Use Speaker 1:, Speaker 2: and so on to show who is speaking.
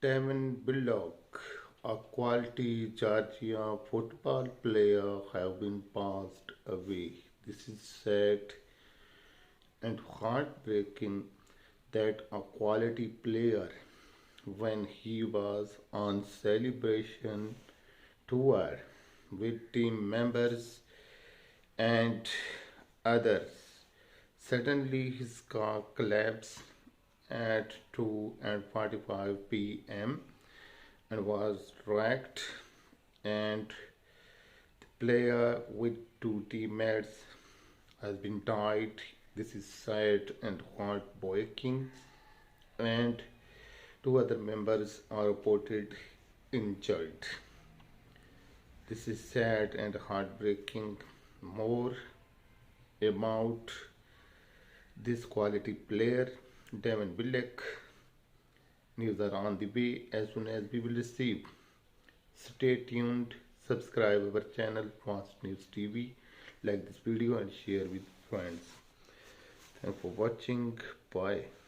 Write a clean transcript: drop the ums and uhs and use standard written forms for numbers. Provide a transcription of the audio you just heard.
Speaker 1: Devin Willock, a quality Georgia football player, have been passed away. This is sad and heartbreaking that a quality player, when he was on celebration tour with team members and others, suddenly his car collapsed at 2:45 p.m. and was wrecked, and the player with two teammates has been died. This is sad and heartbreaking, and two other members are reported injured. This is sad and heartbreaking. More about this quality player, Devin Willock. News are on the way as soon as we will receive. Stay tuned, subscribe our channel Fast News TV, like this video and share with friends. Thanks for watching. Bye.